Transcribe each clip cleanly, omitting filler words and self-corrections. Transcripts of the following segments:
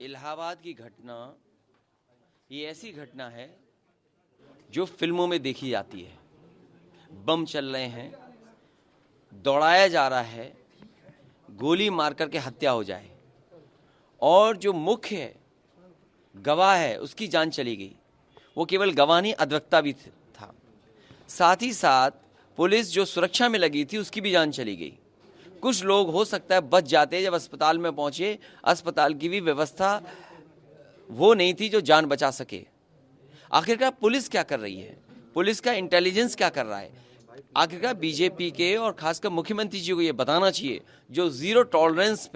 इलाहाबाद की घटना ये ऐसी घटना है जो फिल्मों में देखी जाती है। बम चल रहे हैं, दौड़ाया जा रहा है, गोली मार करके हत्या हो जाए और जो मुख्य गवाह है उसकी जान चली गई। वो केवल गवाह नहीं, अधिवक्ता भी था। साथ ही साथ पुलिस जो सुरक्षा में लगी थी उसकी भी जान चली गई। कुछ लोग हो सकता है बच जाते, जब अस्पताल में पहुंचे अस्पताल की भी व्यवस्था वो नहीं थी जो जान बचा सके। आखिरकार पुलिस क्या कर रही है, पुलिस का इंटेलिजेंस क्या कर रहा है? आखिरकार बीजेपी के और खासकर मुख्यमंत्री जी को ये बताना चाहिए, जो जीरो टॉलरेंस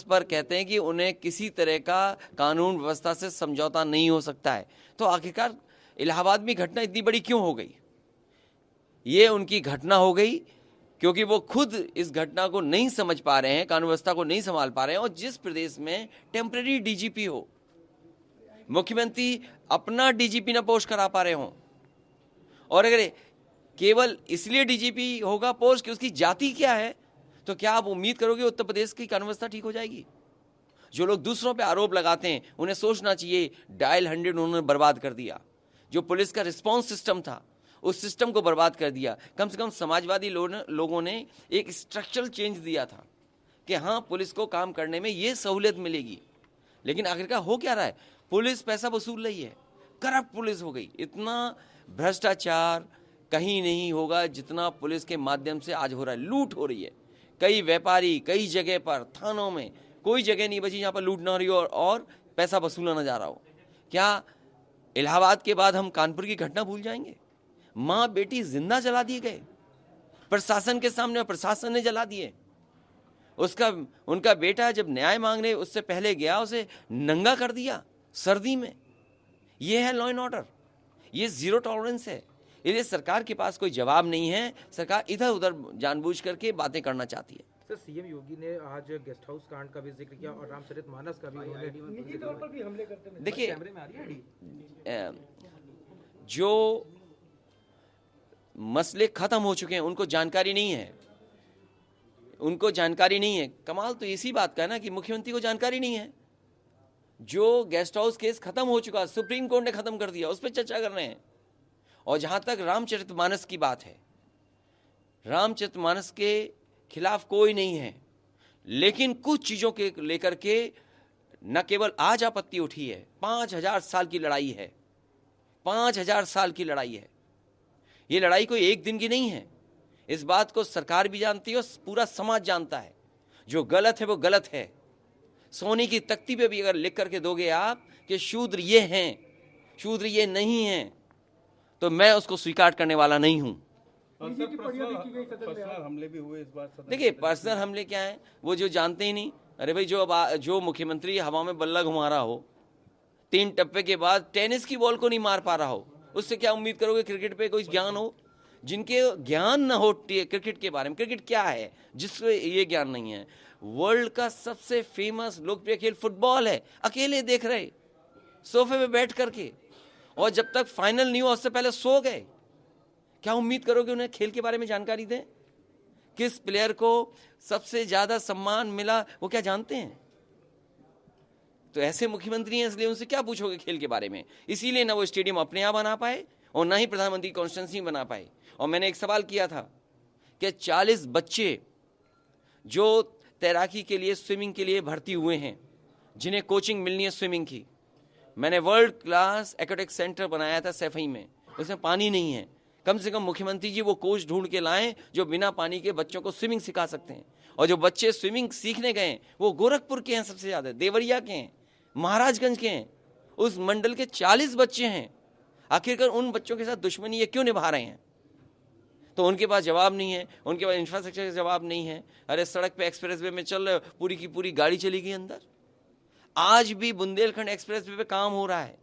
पर कहते हैं कि उन्हें किसी तरह का कानून व्यवस्था से समझौता नहीं हो सकता है। तो आखिरकार इलाहाबाद में घटना इतनी बड़ी क्यों हो गई? ये उनकी घटना हो गई क्योंकि वो खुद इस घटना को नहीं समझ पा रहे हैं, कानून व्यवस्था को नहीं संभाल पा रहे हैं। और जिस प्रदेश में टेम्पररी डीजीपी हो, मुख्यमंत्री अपना डीजीपी ना पोस्ट करा पा रहे हो, और अगर केवल इसलिए डीजीपी होगा पोस्ट कि उसकी जाति क्या है, तो क्या आप उम्मीद करोगे उत्तर प्रदेश की कानून व्यवस्था ठीक हो जाएगी? जो लोग दूसरों पे आरोप लगाते हैं उन्हें सोचना चाहिए, डायल 100 उन्होंने बर्बाद कर दिया। जो पुलिस का रिस्पांस सिस्टम था उस सिस्टम को बर्बाद कर दिया। कम से कम समाजवादी लोगों ने एक स्ट्रक्चरल चेंज दिया था कि हाँ, पुलिस को काम करने में ये सहूलियत मिलेगी। लेकिन आखिरकार हो क्या रहा है? पुलिस पैसा वसूल रही है, करप्ट पुलिस हो गई। इतना भ्रष्टाचार कहीं नहीं होगा जितना पुलिस के माध्यम से आज हो रहा है। लूट हो रही है, कई व्यापारी कई जगह पर, थानों में कोई जगह नहीं बची जहां पर लूट ना हो रही हो और पैसा वसूला ना जा रहा हो। क्या इलाहाबाद के बाद हम कानपुर की घटना भूल जाएंगे? माँ बेटी जिंदा जला दिए गए प्रशासन के सामने, प्रशासन ने जला दिए। उनका बेटा जब न्याय मांगने उससे पहले गया, उसे नंगा कर दिया सर्दी में। ये है लॉ एंड ऑर्डर, ये जीरो टॉलरेंस है। इसलिए सरकार के पास कोई जवाब नहीं है। सरकार इधर उधर जानबूझ करके बातें करना चाहती है। सर, सीएम योगी ने आज गेस्ट हाउस कांड का भी जिक्र किया और रामचरितमानस का भी उन्होंने निजी तौर पर भी हमले करते हैं। देखिए, कैमरे में आ रही है जो मसले खत्म हो चुके हैं उनको जानकारी नहीं है, उनको जानकारी नहीं है। कमाल तो इसी बात का है ना कि मुख्यमंत्री को जानकारी नहीं है। जो गेस्ट हाउस केस खत्म हो चुका, सुप्रीम कोर्ट ने खत्म कर दिया, उस पर चर्चा कर रहे हैं। और जहां तक रामचरितमानस की बात है, रामचरितमानस के खिलाफ कोई नहीं है, लेकिन कुछ चीजों के लेकर के न केवल आज आपत्ति उठी है, 5000 साल की लड़ाई है। 5000 साल की लड़ाई है। ये लड़ाई कोई एक दिन की नहीं है। इस बात को सरकार भी जानती है और पूरा समाज जानता है। जो गलत है वो गलत है। सोने की तख्ती पे भी अगर लिख करके दोगे आप कि शूद्र ये हैं, शूद्र ये नहीं हैं, तो मैं उसको स्वीकार करने वाला नहीं हूं। पर्सनल हमले भी हुए इस बार। देखिए, पर्सनल हमले क्या है वो जो जानते ही नहीं। अरे भाई, जो मुख्यमंत्री हवा में बल्ला घुमा रहा हो, 3 टप्पे के बाद टेनिस की बॉल को नहीं मार पा रहा हो, उससे क्या उम्मीद करोगे क्रिकेट पे कोई ज्ञान हो? जिनके ज्ञान न हो क्रिकेट के बारे में, क्रिकेट क्या है जिससे ये ज्ञान नहीं है। वर्ल्ड का सबसे फेमस लोकप्रिय खेल फुटबॉल है, अकेले देख रहे सोफे पे बैठ करके, और जब तक फाइनल नहीं हुआ उससे पहले सो गए। क्या उम्मीद करोगे उन्हें खेल के बारे में जानकारी दें? किस प्लेयर को सबसे ज्यादा सम्मान मिला वो क्या जानते हैं? तो ऐसे मुख्यमंत्री हैं, इसलिए उनसे क्या पूछोगे खेल के बारे में? इसीलिए ना वो स्टेडियम अपने आप बना पाए और ना ही प्रधानमंत्री कॉन्स्टिट्यूंसी बना पाए। और मैंने एक सवाल किया था कि 40 बच्चे जो तैराकी के लिए, स्विमिंग के लिए भर्ती हुए हैं, जिन्हें कोचिंग मिलनी है स्विमिंग की, मैंने वर्ल्ड क्लास एक्वेटिक सेंटर बनाया था सैफई में, उसमें पानी नहीं है। कम से कम मुख्यमंत्री जी वो कोच ढूंढ के लाएं जो बिना पानी के बच्चों को स्विमिंग सिखा सकते हैं। और जो बच्चे स्विमिंग सीखने गए वो गोरखपुर के हैं, सबसे ज्यादा देवरिया के हैं, महाराजगंज के हैं। उस मंडल के 40 बच्चे हैं। आखिरकार उन बच्चों के साथ दुश्मनी ये क्यों निभा रहे हैं? तो उनके पास जवाब नहीं है, उनके पास इंफ्रास्ट्रक्चर का जवाब नहीं है। अरे सड़क पे एक्सप्रेसवे में चल रहे, पूरी की पूरी गाड़ी चली गई अंदर। आज भी बुंदेलखंड एक्सप्रेसवे पे काम हो रहा है,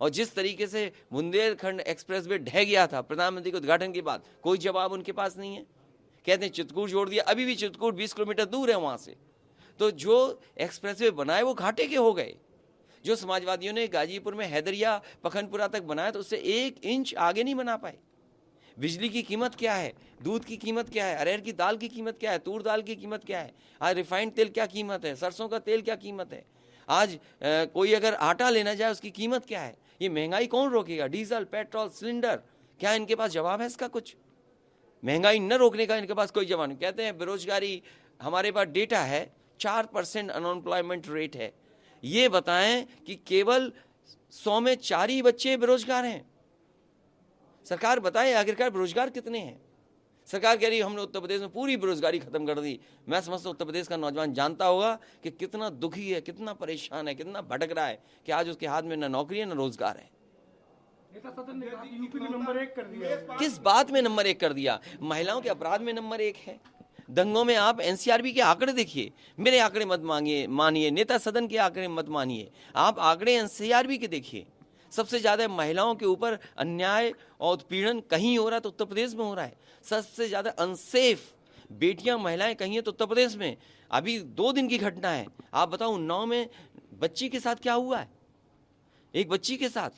और जिस तरीके से बुंदेलखंड एक्सप्रेसवे ढह गया था प्रधानमंत्री के उद्घाटन के बाद, कोई जवाब उनके पास नहीं है। कहते हैं चित्रकूट जोड़ दिया, अभी भी चित्रकूट 20 किलोमीटर दूर है वहां से। तो जो एक्सप्रेसवे बनाए वो घाटे के हो गए। जो समाजवादियों ने गाजीपुर में हैदरिया पखनपुरा तक बनाया तो उससे 1 इंच आगे नहीं बना पाए। बिजली की कीमत क्या है, दूध की कीमत क्या है, अरहर की दाल की कीमत क्या है, तूर दाल की कीमत क्या है, आज रिफाइंड तेल क्या कीमत है, सरसों का तेल क्या कीमत है, आज कोई अगर आटा लेना जाए उसकी कीमत क्या है। ये महंगाई कौन रोकेगा? Diesel, petrol, cylinder. क्या इनके पास जवाब है इसका? कुछ महंगाई न रोकने का इनके पास कोई जवाब नहीं। कहते हैं बेरोजगारी, हमारे पास डेटा है 4% अनएम्प्लॉयमेंट रेट है। ये बताएं कि केवल 100 में 4 ही बच्चे बेरोजगार हैं। सरकार बताए आखिरकार बेरोजगार कितने हैं? सरकार कह रही है हमने उत्तर प्रदेश में पूरी बेरोजगारी खत्म कर दी। मैं समझता हूं उत्तर प्रदेश का नौजवान जानता होगा कि कितना दुखी है, कितना परेशान है, कितना भटक रहा है कि आज उसके हाथ में न नौकरी है न रोजगार है। नेता सदन ने कहा कि यूपी में नंबर 1 कर दिया। किस बात में नंबर 1 कर दिया? महिलाओं के अपराध में नंबर 1 है। दंगों में आप एनसीआरबी के आंकड़े देखिए, मेरे आंकड़े मत मानिए, नेता सदन के आंकड़े मत मानिए, आप आंकड़े एनसीआरबी के देखिए। सबसे ज्यादा महिलाओं के ऊपर अन्याय और उत्पीड़न कहीं हो रहा है तो उत्तर प्रदेश में हो रहा है। सबसे ज्यादा अनसेफ बेटियां महिलाएं कहीं है तो उत्तर प्रदेश में। अभी 2 दिन की घटना है, आप बताओ उन्नाव में बच्ची के साथ क्या हुआ है, एक बच्ची के साथ।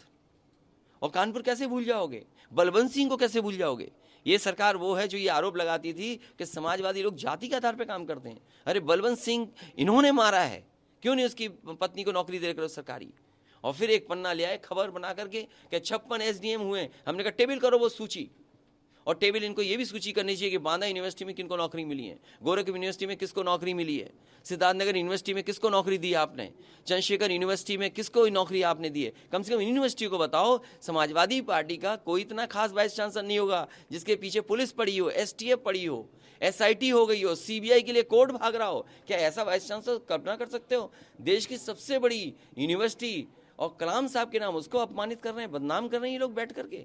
और कानपुर कैसे भूल जाओगे, बलवंत सिंह को कैसे भूल जाओगे? ये सरकार वो है जो ये आरोप लगाती थी कि समाजवादी लोग जाति के आधार पर काम करते हैं। अरे बलवंत सिंह इन्होंने मारा है, क्यों नहीं उसकी पत्नी को नौकरी दे करो सरकारी? और फिर एक पन्ना ले आए खबर बना करके कि 56 एसडीएम हुए। हमने कहा टेबल करो वो सूची, और टेबल इनको ये भी सूची करनी चाहिए कि बांदा यूनिवर्सिटी में किनको नौकरी मिली है, गोरखपुर यूनिवर्सिटी में किसको नौकरी मिली है, सिद्धार्थनगर यूनिवर्सिटी में किसको नौकरी दी आपने, चंद्रशेखर यूनिवर्सिटी में किसको नौकरी आपने दी है। कम से कम यूनिवर्सिटी को बताओ। समाजवादी पार्टी का कोई इतना खास वाइस चांसलर नहीं होगा जिसके पीछे पुलिस पड़ी हो, एसटीएफ पड़ी हो, एसआईटी हो गई हो, सीबीआई के लिए कोर्ट भाग रहा हो। क्या ऐसा वाइस चांसलर कल्पना कर सकते हो? देश की सबसे बड़ी यूनिवर्सिटी और कलाम साहब के नाम उसको अपमानित कर रहे हैं, बदनाम कर रहे हैं ये लोग बैठ करके।